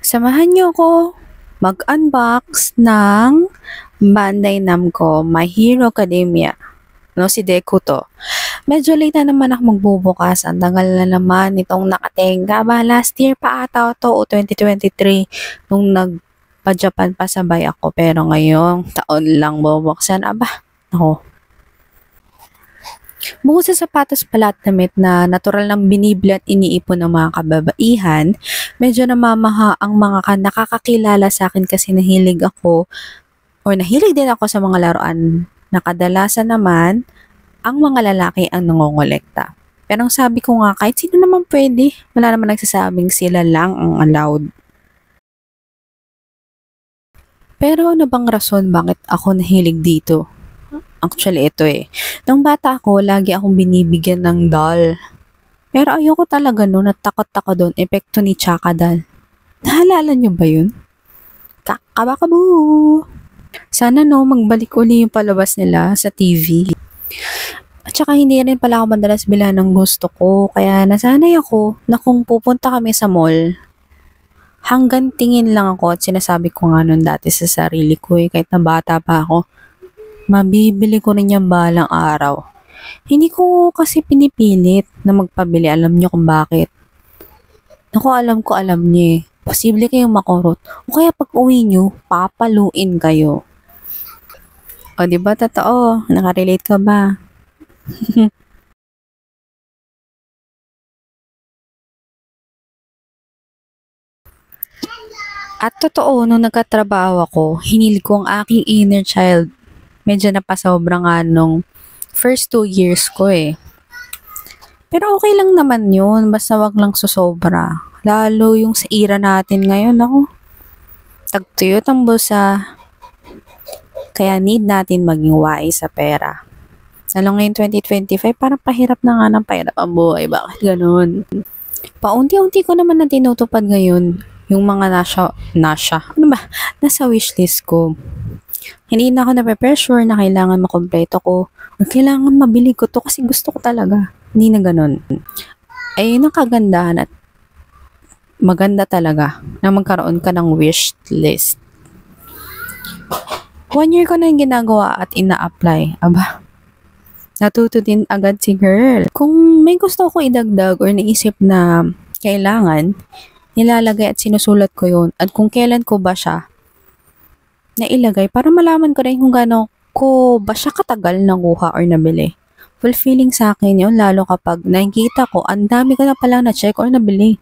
Samahan niyo ako mag-unbox ng Bandai Namco My Hero Academia. Si Deku to. Medyo late na naman ako magbubukas. Ang tagal na naman itong nakatenga. Last year pa ata to o 2023 nung nagpa-Japan pa sabay ako. Pero ngayong taon lang bubuksan. Ako. Bukod sa sapatos pala at damit na natural ng binibili at iniipon ng mga kababaihan, medyo namamaha ang mga nakakakilala sa akin kasi nahilig din ako sa mga laruan na kadalasan naman ang mga lalaki ang nangongolekta. Pero ang sabi ko nga, kahit sino naman pwede, wala naman nagsasabing sila lang ang allowed. Pero ano bang rason bakit ako nahilig dito? Actually, ito Nung bata ako, lagi akong binibigyan ng doll. Pero ayoko talaga noon at takot ako doon, epekto ni Chaka doll. Nahalala niyo ba yun? Kakabakabu! Sana magbalik uli yung palabas nila sa TV. At saka hindi rin pala ako madalas bila ng gusto ko, kaya nasanay ako na kung pupunta kami sa mall, hanggang tingin lang ako at sinasabi ko nga noon dati sa sarili ko kahit na bata pa ako, mabibili ko rin yan balang araw. Hindi ko kasi pinipilit na magpabili. Alam niyo kung bakit? Alam niyo Posible kayong makurot. O kaya pag uwi niyo, papaluin kayo. O diba totoo? Nakarelate ka ba? At totoo, nung nagkatrabaho ako, hinil ko ang aking inner child. Medyo napasobra nga nung first 2 years ko Pero okay lang naman yun, basta wag lang susobra. Lalo yung sa era natin ngayon, tagtuyot ang busa. Kaya need natin maging wise sa pera. Lalo ngayon 2025, parang pahirap na nga ng pahirap ang buhay. Bakit ganun? Paunti-unti ko naman na tinutupad ngayon yung mga nasa wishlist ko. Hindi na ako nape-pressure na kailangan makompleto ko o kailangan mabili ko to kasi gusto ko talaga. Hindi na ganun. Ayun ang kagandahan at maganda talaga na magkaroon ka ng wish list. 1 year ko na yung ginagawa at ina-apply. Natuto din agad si girl. Kung may gusto ko idagdag or naisip na kailangan, nilalagay at sinusulat ko yun. At kung kailan ko ba siya nailagay para malaman ko rin kung gaano ko ba siya katagal nakuha or nabili. Fulfilling sa akin yun, lalo kapag nakikita ko, ang dami ko na palang na-check or nabili.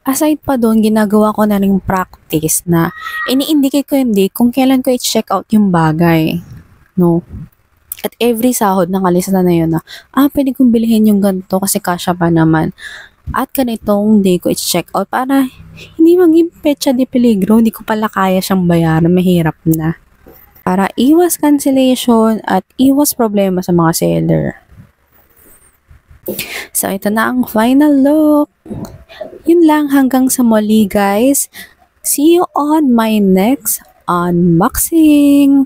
Aside pa doon, ginagawa ko na rin practice na ini-indicate ko hindi kung kailan ko i-check out yung bagay. At every sahod nakalista na yun pwede kong bilhin yung ganito kasi kasya pa naman. At ganitong day ko i-check out para hindi maging petsa de peligro, hindi ko pala kaya siyang bayaran, mahirap na. Para iwas cancellation at iwas problema sa mga seller. So, ito na ang final look. Yun lang, hanggang sa muli guys. See you on my next unboxing.